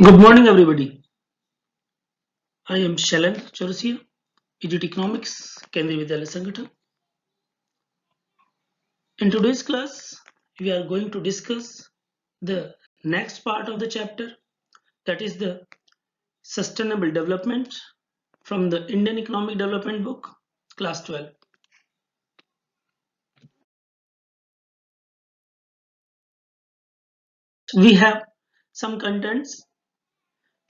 Good morning, everybody. I am Shalan Chaurasia, EDT Economics, Kendriya Vidyalaya Sangathan. In today's class, we are going to discuss the next part of the chapter, that is the sustainable development from the Indian Economic Development book, class 12. We have some contents.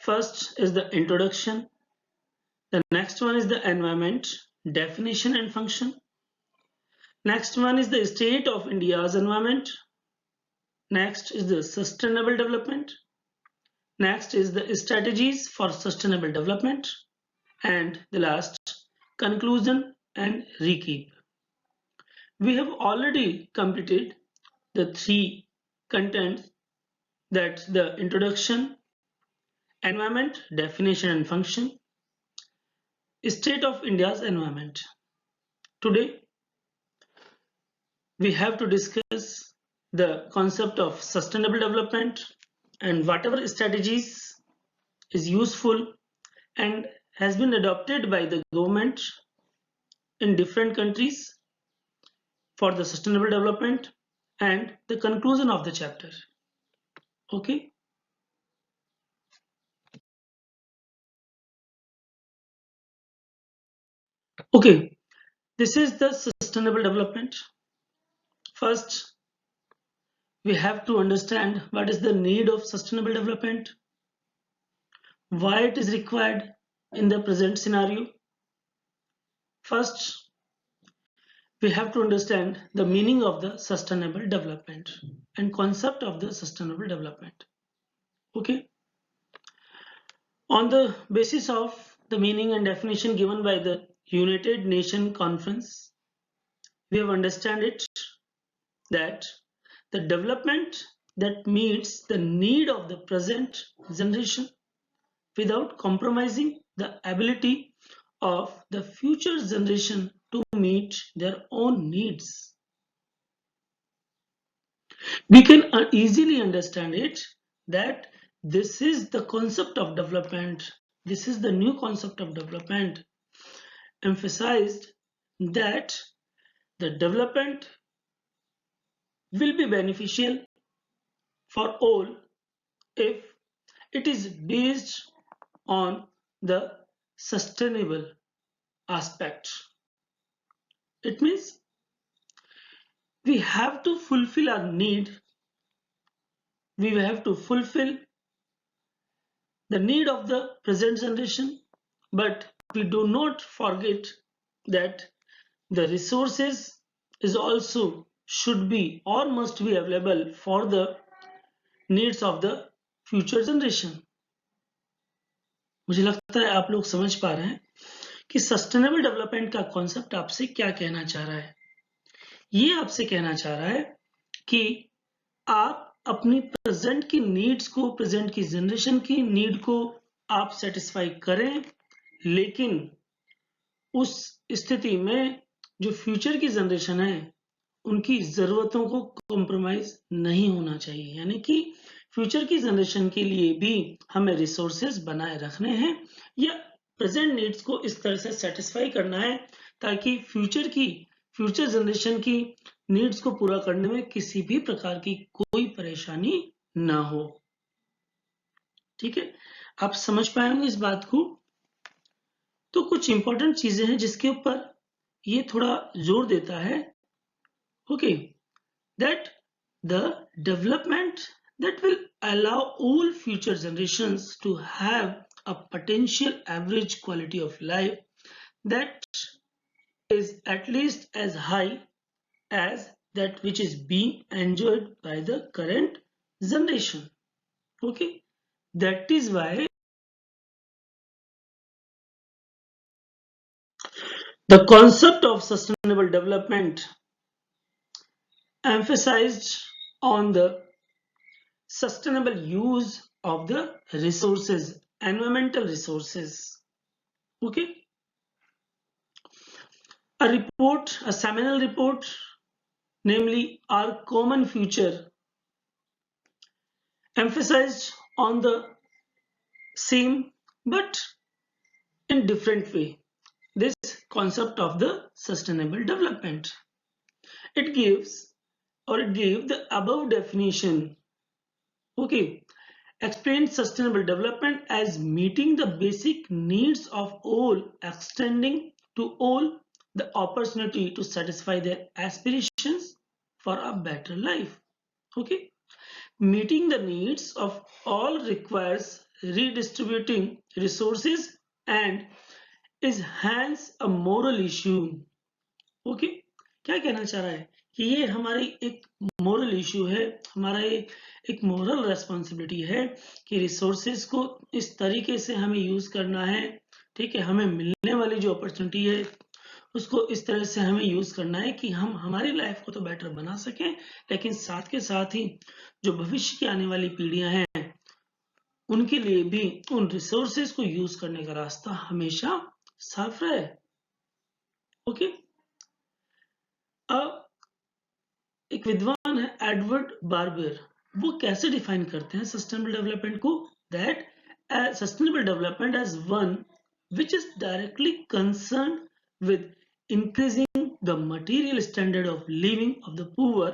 First is the introduction. The next one is the environment, definition and function. Next one is the state of India's environment. Next is the sustainable development. Next is the strategies for sustainable development. And the last, conclusion and recap. We have already completed the three contents, that's the introduction, environment, definition and function, state of India's environment. Today, we have to discuss the concept of sustainable development and whatever strategies is useful and has been adopted by the government in different countries for the sustainable development and the conclusion of the chapter. Okay. Okay. This is the sustainable development. First, we have to understand what is the need of sustainable development, why it is required in the present scenario. First, we have to understand the meaning of the sustainable development and concept of the sustainable development. Okay. On the basis of the meaning and definition given by the United Nations Conference, we have understand it that the development that meets the need of the present generation without compromising the ability of the future generation to meet their own needs. We can easily understand it that this is the concept of development. This is the new concept of development emphasized that the development will be beneficial for all if it is based on the sustainable aspect. It means we have to fulfill our need, we have to fulfill the need of the present generation, but we do not forget that the resources is also should be or must be available for the needs of the future generation. मुझे लगता है आप लोग समझ पा रहे हैं कि सस्टेनेबल डेवलपमेंट का कॉन्सेप्ट आपसे क्या कहना चाह रहा है। ये आपसे कहना चाह रहा है कि आप अपनी प्रेजेंट की नीड्स को, प्रेजेंट की जनरेशन की नीड को आप सेटिस्फाई करें, लेकिन उस स्थिति में जो फ्यूचर की जनरेशन है उनकी जरूरतों को कॉम्प्रोमाइज नहीं होना चाहिए। यानी कि फ्यूचर की जनरेशन के लिए भी हमें रिसोर्सेज बनाए रखने हैं या प्रेजेंट नीड्स को इस तरह से सेटिस्फाई करना है ताकि फ्यूचर जनरेशन की नीड्स को पूरा करने में किसी भी प्रकार की कोई परेशानी ना हो। ठीक है, आप समझ पाए होंगे इस बात को। तो कुछ इंपॉर्टेंट चीजें हैं जिसके ऊपर ये थोड़ा जोर देता है। Okay, that the development that will allow all future generations to have a potential average quality of life that is at least as high as that which is being enjoyed by the current generation. Okay, that is why the concept of sustainable development emphasized on the sustainable use of the resources, environmental resources. Okay, a report, a seminal report, namely Our Common Future, emphasized on the same but in different way. This concept of the sustainable development, it gives or it gave the above definition. Okay, explains sustainable development as meeting the basic needs of all, extending to all the opportunity to satisfy their aspirations for a better life. Okay, meeting the needs of all requires redistributing resources and is hence a moral issue. Okay, क्या कहना चाह रहा है कि ये हमारी एक moral issue है, हमारा एक मोरल रेस्पॉन्सिबिलिटी है कि रिसोर्सेज को इस तरीके से हमें यूज करना है। ठीक है, हमें मिलने वाली जो अपॉर्चुनिटी है उसको इस तरह से हमें यूज करना है कि हम हमारी लाइफ को तो बेटर बना सकें, लेकिन साथ के साथ ही जो भविष्य की आने वाली पीढ़ियां हैं उनके लिए भी उन रिसोर्सेज को यूज करने का रास्ता हमेशा साफ रहे। ओके, अब एक विद्वान है एडवर्ड बार्बर, वो कैसे डिफाइन करते हैं सस्टेनेबल डेवलपमेंट को, that sustainable development as one which is directly concerned with increasing the material standard of living of the poor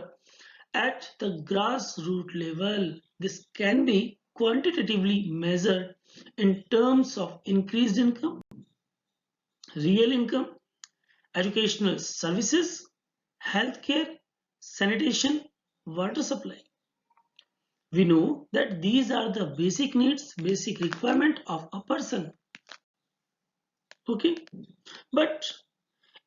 at the grassroots level. This can be quantitatively measured in terms of increased income, real income, educational services, healthcare, sanitation, water supply. We know that these are the basic needs, basic requirement of a person. Okay, but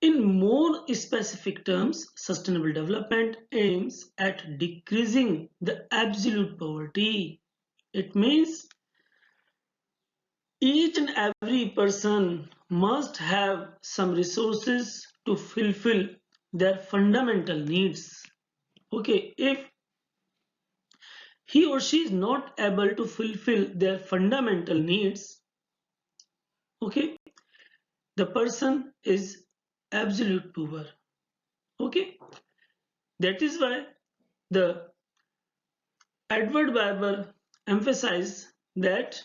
in more specific terms, sustainable development aims at decreasing the absolute poverty. It means each and every person must have some resources to fulfill their fundamental needs. Okay, if he or she is not able to fulfill their fundamental needs, okay, the person is absolute poor. Okay, that is why the Edward Barber emphasized that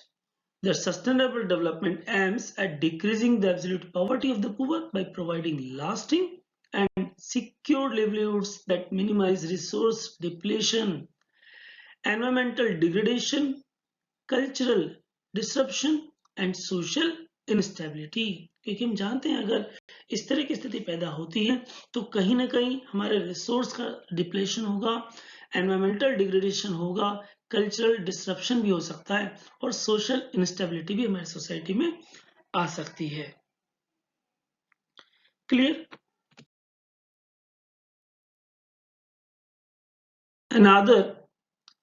the sustainable development aims at decreasing the absolute poverty of the poor by providing lasting and secure livelihoods that minimize resource depletion, environmental degradation, cultural disruption and social instability. क्योंकि हम जानते हैं अगर इस तरह की स्थिति पैदा होती है तो कहीं ना कहीं हमारे रिसोर्स का डिप्लेशन होगा, एनवायरमेंटल डिग्रेडेशन होगा, कल्चरल डिसरप्शन भी हो सकता है और सोशल इंस्टेबिलिटी भी हमारी सोसाइटी में आ सकती है। Clear? Another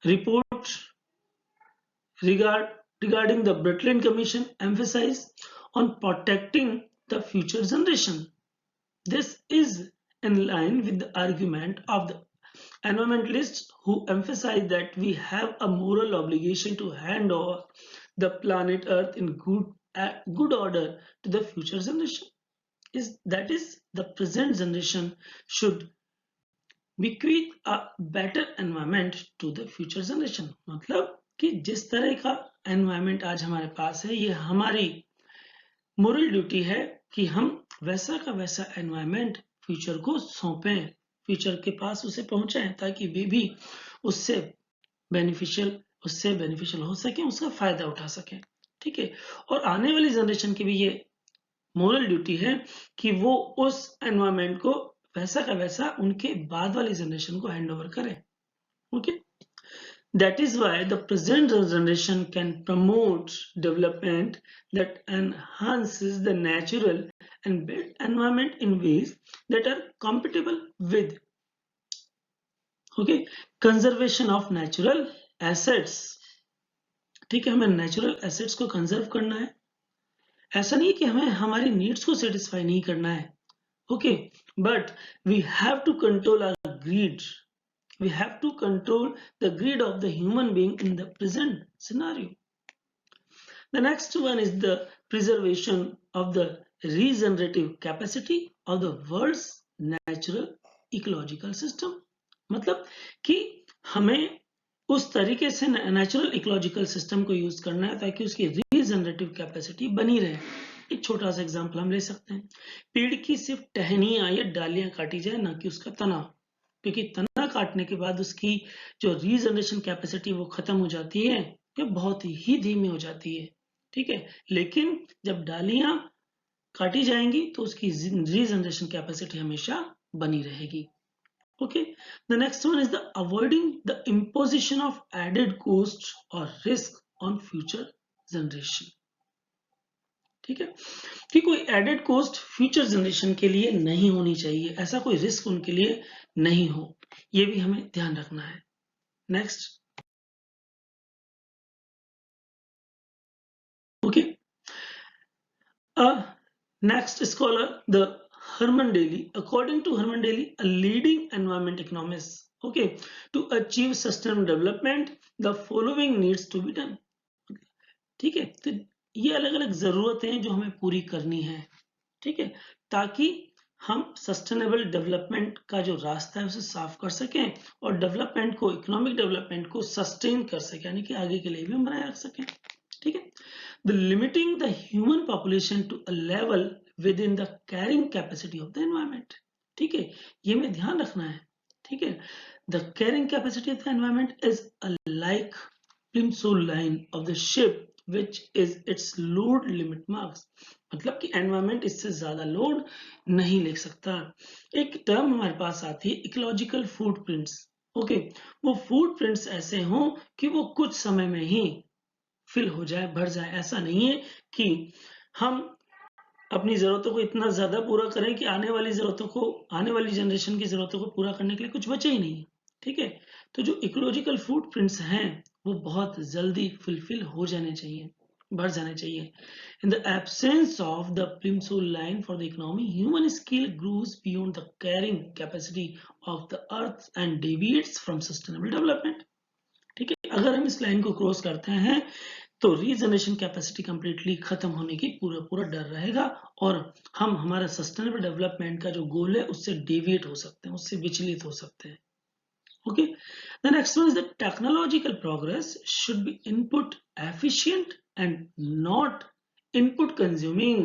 report regarding the Brundtland Commission emphasized on protecting the future generation. This is in line with the argument of the environmentalists who emphasize that we have a moral obligation to hand over the planet Earth in good order to the future generation. That is, the present generation should bequeath a better environment to the future generation. मतलब कि जिस तरह का environment आज हमारे पास है, ये हमारी मोरल ड्यूटी है कि हम वैसा का वैसा एनवायरमेंट फ्यूचर को सौंपें, फ्यूचर के पास उसे पहुंचाएं ताकि वे भी उससे बेनिफिशियल हो सके, उसका फायदा उठा सके। ठीक है, और आने वाली जनरेशन की भी ये मोरल ड्यूटी है कि वो उस एनवायरमेंट को वैसा का वैसा उनके बाद वाली जनरेशन को हैंड ओवर करें। Okay, that is why the present generation can promote development that enhances the natural and built environment in ways that are compatible with conservation of natural assets. ठीक है, हमें नेचुरल एसेट्स को conserve करना है, ऐसा नहीं कि हमें हमारी नीड्स को सेटिस्फाई नहीं करना है। Okay, but we have to control our greed. We have to control the greed of the human being in the present scenario. The next one is the preservation of the regenerative capacity of the world's natural ecological system. मतलब कि हमें उस तरीके से natural ecological system को use करना है ताकि उसकी रीजनरेटिव कैपेसिटी बनी रहे। एक छोटा सा एग्जांपल हम ले सकते हैं, पेड़ की सिर्फ टहनियां या डालियां काटी जाए, ना कि उसका तना, क्योंकि तना काटने के बाद उसकी जो रीजनरेशन कैपेसिटी वो खत्म हो जाती है, ये बहुत ही धीमी हो जाती है, ठीक है। लेकिन जब डालियां काटी जाएंगी तो उसकी रीजनरेशन कैपेसिटी हमेशा बनी रहेगी। Okay, the next one is the avoiding the imposition of added cost or risk on future generation. ठीक है, कि कोई एडेड कोस्ट फ्यूचर जनरेशन के लिए नहीं होनी चाहिए, ऐसा कोई रिस्क उनके लिए नहीं हो, ये भी हमें ध्यान रखना है। Next, okay, next scholar, the Herman Daly. According to Herman Daly, a leading environment economist, okay, to achieve sustainable development, the following needs to be done. ठीक है, तो ये अलग अलग जरूरतें हैं जो हमें पूरी करनी है, ठीक है, ताकि हम सस्टेनेबल डेवलपमेंट का जो रास्ता है उसे साफ कर सकें और डेवलपमेंट को, इकोनॉमिक डेवलपमेंट को सस्टेन कर सकें, यानी कि आगे के लिए भी हम बनाए रख सकें। ठीक है, the limiting the human population to a level within the carrying capacity of the environment. ठीक है, ये हमें ध्यान रखना है। ठीक है, the carrying capacity of the environment is a like plimsoll line of the ship which is its load limit marks, मतलब कि एनवायरमेंट इससे ज्यादा लोड नहीं ले सकता। एक टर्म हमारे पास आती है इकोलॉजिकल फुटप्रिंट्स। ओके, वो फुटप्रिंट्स ऐसे हों कि वो कुछ समय में ही फिल हो जाए, भर जाए। ऐसा नहीं है कि हम अपनी जरूरतों को इतना ज्यादा पूरा करें कि आने वाली जरूरतों को, आने वाली जनरेशन की जरूरतों को पूरा करने के लिए कुछ बचे ही नहीं। ठीक है, तो जो इकोलॉजिकल फुटप्रिंट्स हैं वो बहुत जल्दी फुलफिल हो जाने चाहिए, भर जाने चाहिए। In the absence of the plimsoll line for the economy, human skill grows beyond the carrying capacity of the earth and deviates from sustainable development. ठीक है, अगर हम इस लाइन को क्रॉस करते हैं तो रीजनरेशन कैपेसिटी कंप्लीटली खत्म होने की पूरा डर रहेगा और हम हमारा सस्टेनेबल डेवलपमेंट का जो गोल है उससे डेविएट हो सकते हैं, उससे विचलित हो सकते हैं। Okay, the next one is that technological progress should be input efficient and not input consuming.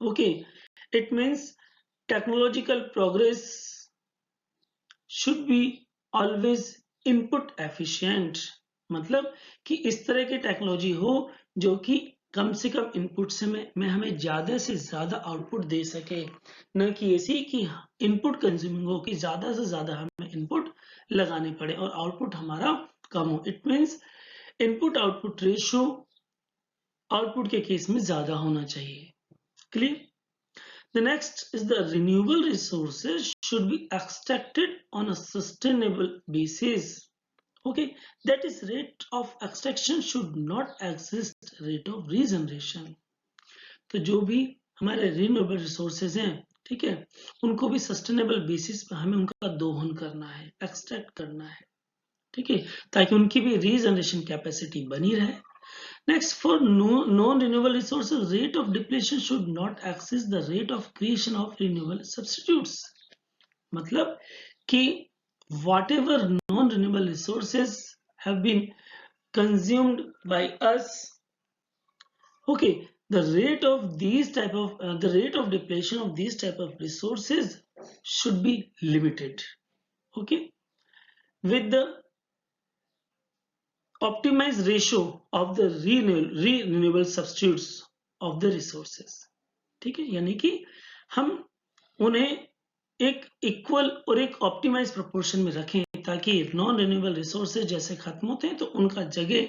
Okay, it means technological progress should be always input efficient. मतलब कि इस तरह की टेक्नोलॉजी हो जो कि कम से कम इनपुट से में हमें ज्यादा से ज्यादा आउटपुट दे सके, न कि ऐसी कि इनपुट कंज्यूमिंग हो कि ज्यादा से ज्यादा हमें इनपुट लगाने पड़े और आउटपुट हमारा कम हो। It means input output ratio output के केस में ज्यादा होना चाहिए। Clear? The next is the renewable resources should be extracted on a sustainable basis. Okay, that is rate of extraction should not exist rate of regeneration. तो जो भी हमारे renewable resources हैं, ठीक है, उनको भी सस्टेनेबल बेसिस पर हमें उनका दोहन करना है, एक्सट्रैक्ट करना है। ठीक है, ताकि उनकी भी रीजनरेशन कैपेसिटी बनी रहे। Next, for non-renewable resources, rate of depletion should not exceed the rate of creation of renewable substitutes. मतलब कि whatever non-renewable resources have been consumed by us, okay, the rate of depletion of these type of resources should be limited. Okay, with the optimized ratio of the renewable substitutes of the resources. ठीक है, यानी कि हम उन्हें एक equal और एक optimise proportion में रखें ताकि नॉन रिन्यूएबल रिसोर्सेज जैसे खत्म होते हैं तो उनका जगह,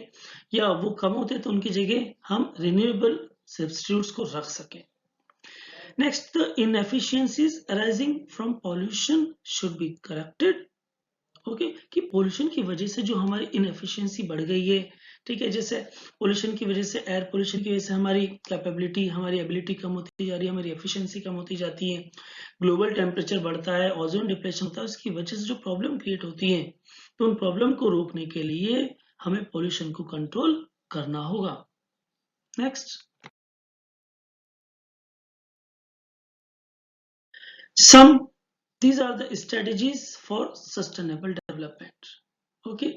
या वो कम होते हैं तो उनकी जगह हम रिन्यूएबल सब्स्टिट्यूट्स को रख सकें। Next, the inefficiencies arising from pollution should be corrected. Okay, कि पोल्यूशन की वजह से जो हमारी इनएफिशिएंसी बढ़ गई है, ठीक है, जैसे पोल्यूशन की वजह से, एयर पोल्यूशन की वजह से हमारी कैपेबिलिटी, हमारी एबिलिटी कम होती जा रही है, हमारी एफिशिएंसी कम होती जाती है, ग्लोबल टेम्परेचर बढ़ता है, ओजोन डिप्लेशन होता है, उसकी वजह से जो प्रॉब्लम क्रिएट होती है, तो उन प्रॉब्लम को रोकने के लिए हमें पोल्यूशन को कंट्रोल करना होगा। Next, these are the strategies for sustainable development. Okay,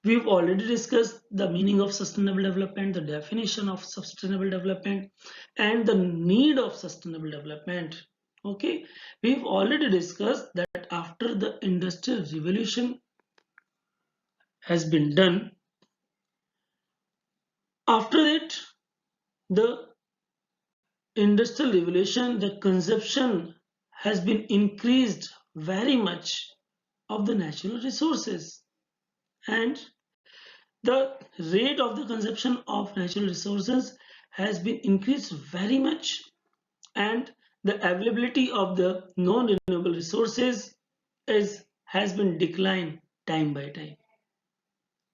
We've already discussed the meaning of sustainable development, the definition of sustainable development, and the need of sustainable development. Okay, we've already discussed that after the industrial revolution has been done, after that, the industrial revolution, the consumption has been increased very much of the natural resources, and the rate of the consumption of natural resources has been increased very much, and the availability of the non-renewable resources has been declined time by time.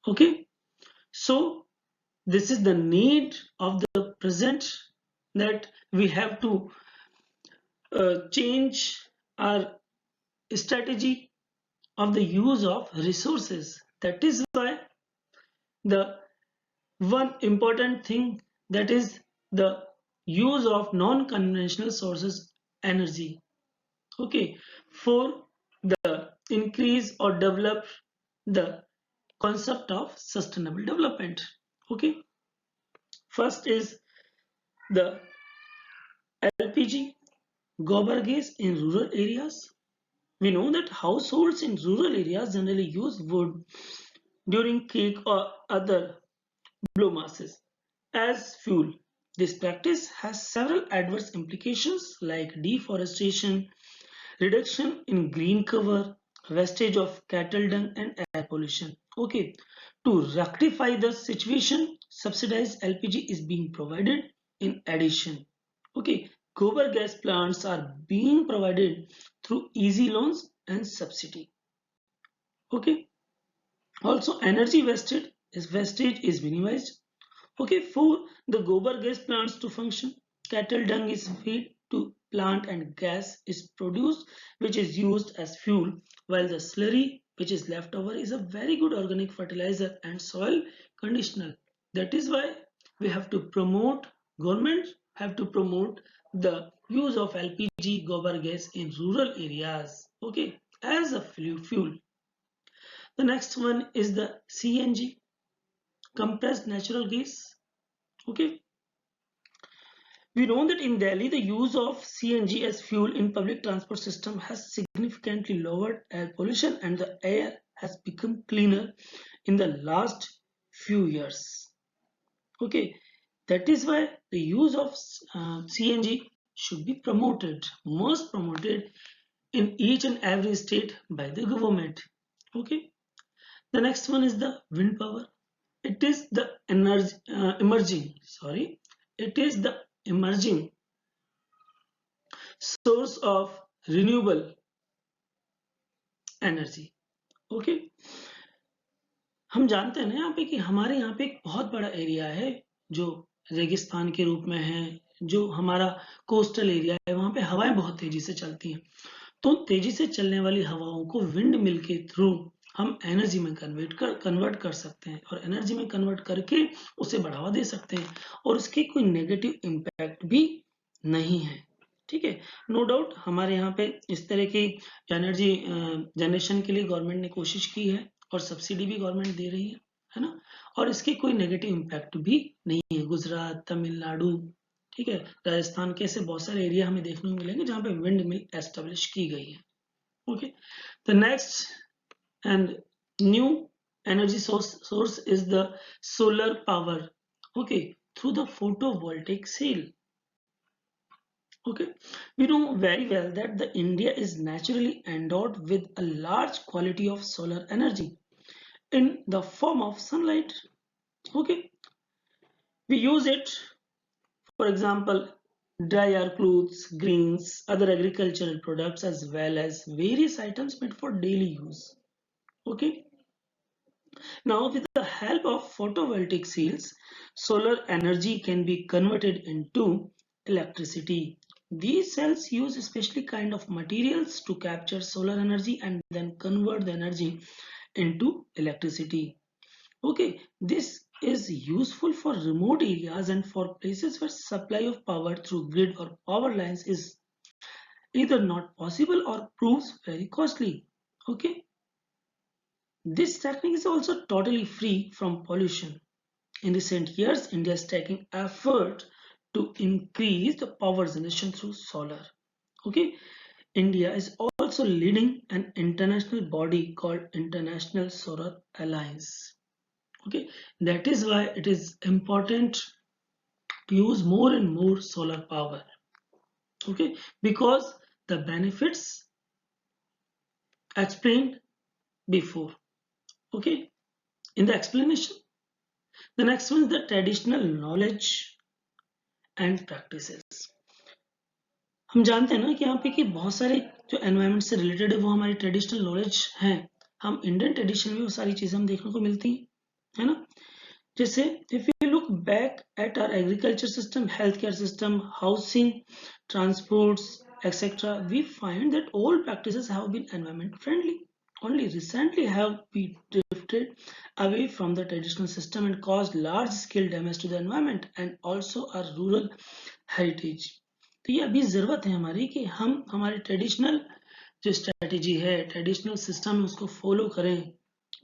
Okay, so this is the need of the present, that we have to change our strategy of the use of resources. That is why the one important thing, that is the use of non-conventional sources energy. Okay, for the increase or develop the concept of sustainable development. Okay, first is the LPG, gobar gas in rural areas. We know that households in rural areas generally use wood during cake or other blow masses as fuel. This practice has several adverse implications like deforestation, reduction in green cover, wastage of cattle dung, and air pollution. Okay, to rectify the situation, subsidized LPG is being provided in addition. Okay, gobar gas plants are being provided through easy loans and subsidy. Okay, also energy wastage is minimized. Okay, for the gobar gas plants to function, cattle dung is fed to plant and gas is produced, which is used as fuel, while the slurry which is left over is a very good organic fertilizer and soil conditioner. That is why we have to promote, government have to promote the use of LPG gobar gas in rural areas, okay, as a fuel. The next one is the CNG, compressed natural gas. Okay, we know that in Delhi, the use of CNG as fuel in public transport system has significantly lowered air pollution, and the air has become cleaner in the last few years. Okay, that is why the use of CNG should be promoted, most promoted in each and every state by the government. Okay, the next one is the wind power. It is the it is the emerging source of renewable energy. Okay, हम जानते हैं ना यहाँ पे कि हमारे यहाँ पे एक बहुत बड़ा एरिया है जो रेगिस्तान के रूप में है, जो हमारा कोस्टल एरिया है, वहां पे हवाएं बहुत तेजी से चलती हैं. तो तेजी से चलने वाली हवाओं को विंड मिल के थ्रू हम एनर्जी में कन्वर्ट कर सकते हैं, और एनर्जी में कन्वर्ट करके उसे बढ़ावा दे सकते हैं, और उसके कोई नेगेटिव इम्पैक्ट भी नहीं है. ठीक है, नो डाउट हमारे यहाँ पे इस तरह की एनर्जी जनरेशन के लिए गवर्नमेंट ने कोशिश की है, और सब्सिडी भी गवर्नमेंट दे रही है ना, और इसके कोई नेगेटिव इम्पैक्ट भी नहीं है. गुजरात, तमिलनाडु, ठीक है, राजस्थान के ऐसे बहुत सारे एरिया हमें देखने को मिलेंगे जहाँ पे विंड मिल एस्टेब्लिश की गई है. Okay, the next and new energy source is the solar power, okay, through the photovoltaic cell. Okay, we know very well that the India is naturally endowed with a large quality of solar energy in the form of sunlight. Okay, we use it, for example, dry our clothes, greens, other agricultural products, as well as various items made for daily use. Okay, now with the help of photovoltaic cells, solar energy can be converted into electricity. These cells use especially kind of materials to capture solar energy and then convert the energy into electricity. Okay, this is useful for remote areas and for places where supply of power through grid or power lines is either not possible or proves very costly. Okay, This technique is also totally free from pollution. In recent years, India is taking effort to increase the power generation through solar. Okay, India is also leading an international body called International Solar Alliance. Okay, that is why it is important to use more and more solar power. Okay, because the benefits explained before. Okay, in the explanation, the next one is the traditional knowledge and practices. हम जानते हैं ना कि यहाँ पे कि बहुत सारे जो एनवायरनमेंट से रिलेटेड है वो हमारी ट्रेडिशनल नॉलेज है. हम इंडियन ट्रेडिशन में वो सारी चीजें हम देखने को मिलती है ना. जैसे if you look back at our agriculture system, health care system, housing, transports, etc., we find that all practices have been environment friendly. Only recently have we drifted away from the traditional system and caused large scale damage to the environment and also our rural heritage. तो ये अभी जरूरत है हमारी कि हम हमारे traditional जो स्ट्रेटेजी है, ट्रेडिशनल सिस्टम है, उसको फॉलो करें.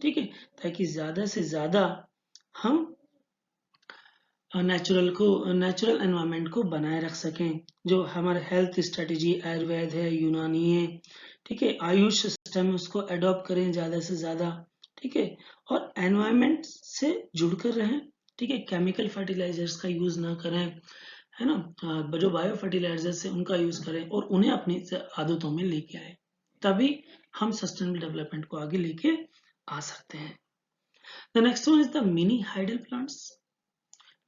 ठीक है, ताकि ज्यादा से ज्यादा हम नेचुरल एनवायरनमेंट को बनाए रख सकें. जो हमारे हेल्थ स्ट्रेटेजी आयुर्वेद है, यूनानी है, ठीक है, आयुष सिस्टम है, उसको अडॉप्ट करें ज्यादा से ज्यादा. ठीक है, और एनवायरनमेंट से जुड़कर रहें. ठीक है, केमिकल फर्टिलाइजर्स का यूज ना करें, है ना. जो बायो फर्टिलाइजर्स है उनका यूज करें और उन्हें अपनी आदतों में लेके आए. तभी हम सस्टेनेबल डेवलपमेंट को आगे लेके आ सकते हैं. The next one is the mini hydel plants.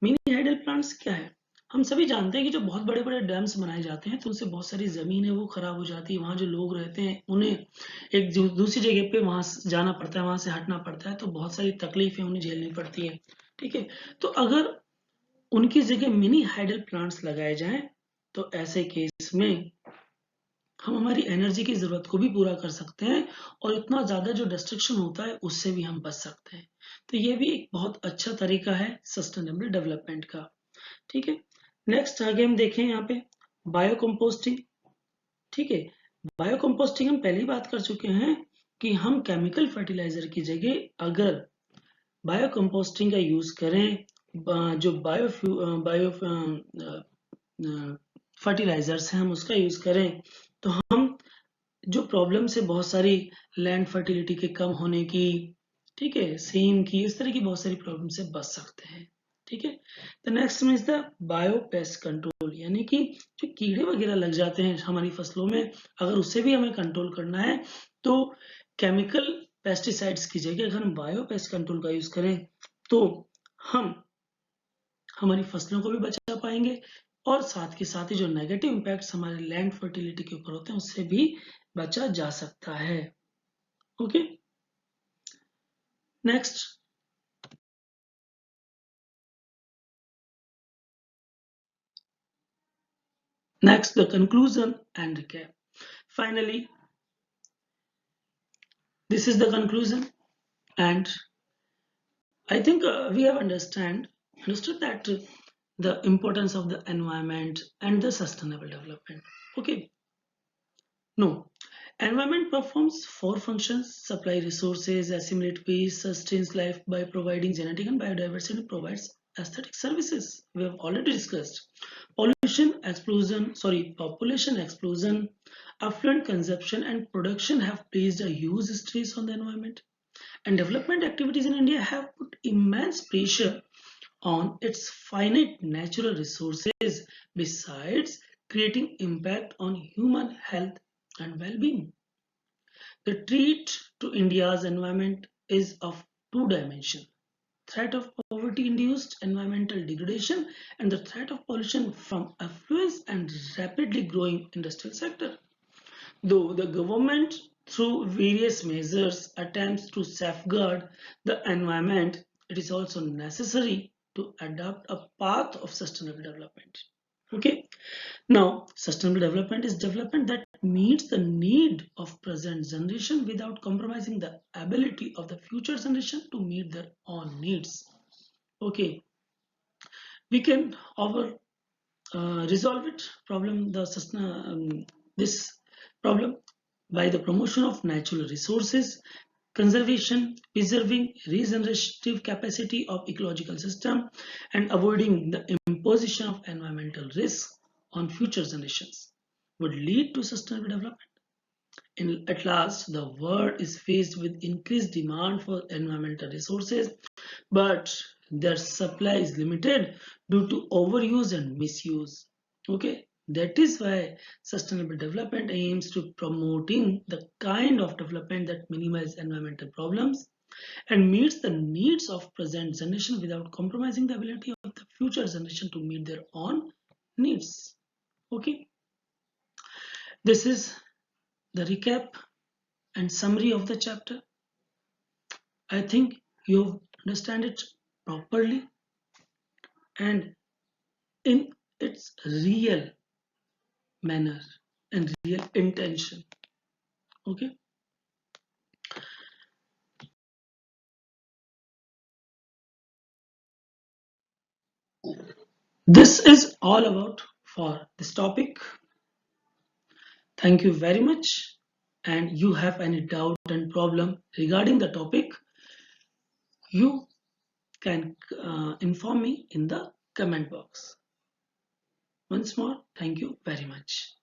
Mini hydel plants क्या है? हम सभी जानते हैं कि जो बहुत बड़े बड़े डैम्स बनाए जाते हैं तो उनसे बहुत सारी जमीन है वो खराब हो जाती है. वहां जो लोग रहते हैं उन्हें एक दूसरी जगह पे वहां जाना पड़ता है, वहां से हटना पड़ता है, तो बहुत सारी तकलीफें उन्हें झेलनी पड़ती है. ठीक है, तो अगर उनकी जगह मिनी हाइडल प्लांट्स लगाए जाएं तो ऐसे केस में हम हमारी एनर्जी की जरूरत को भी पूरा कर सकते हैं और इतना ज्यादा जो डिस्ट्रक्शन होता है उससे भी हम बच सकते हैं. तो ये भी एक बहुत अच्छा तरीका है सस्टेनेबल डेवलपमेंट का. ठीक है, नेक्स्ट आगे हम देखें यहाँ पे बायो कंपोस्टिंग. ठीक है, बायो कंपोस्टिंग हम पहले ही बात कर चुके हैं कि हम केमिकल फर्टिलाइजर की जगह अगर बायो कंपोस्टिंग का यूज करें, जो बायो फर्टिलाइजर्स हैं हम उसका यूज करें, तो हम जो प्रॉब्लम से बहुत सारी लैंड फर्टिलिटी के कम होने की, ठीक है, सेम की, इस तरह की बहुत सारी प्रॉब्लम से बच सकते हैं. ठीक है, the next one is the bio pest control, यानी कि जो कीड़े वगैरह लग जाते हैं हमारी फसलों में, अगर उससे भी हमें कंट्रोल करना है तो केमिकल पेस्टिसाइड्स की जगह अगर हम बायो पेस्ट कंट्रोल का यूज करें तो हम हमारी फसलों को भी बचा पाएंगे और साथ के साथ ही जो नेगेटिव इम्पैक्ट्स हमारे लैंड फर्टिलिटी के ऊपर होते हैं उससे भी बचा जा सकता है. Okay, next the conclusion and recap. Finally, this is the conclusion, and I think we have understood that the importance of the environment and the sustainable development. Okay, no, environment performs four functions: supply resources, assimilate waste, sustains life by providing genetic and biodiversity, provides aesthetic services. We have already discussed population explosion, affluent consumption and production have placed a huge stress on the environment, and development activities in India have put immense pressure on its finite natural resources, besides creating impact on human health and well-being. The threat to India's environment is of two dimensions: threat of poverty-induced environmental degradation and the threat of pollution from affluence and rapidly growing industrial sector. Though the government, through various measures, attempts to safeguard the environment, it is also necessary to adopt a path of sustainable development. Okay, now sustainable development is development that meets the need of present generation without compromising the ability of the future generation to meet their own needs. Okay, we can over resolve this problem by the promotion of natural resources, conservation, preserving regenerative capacity of ecological system, and avoiding the imposition of environmental risks on future generations would lead to sustainable development. At last, the world is faced with increased demand for environmental resources, but their supply is limited due to overuse and misuse. Okay, that is why sustainable development aims to promoting the kind of development that minimizes environmental problems and meets the needs of present generation without compromising the ability of the future generation to meet their own needs. Okay, this is the recap and summary of the chapter. I think you understand it properly and in its real manner and real intention. Okay, this is all about for this topic. Thank you very much. And you have any doubt and problem regarding the topic, you can inform me in the comment box. Once more, thank you very much.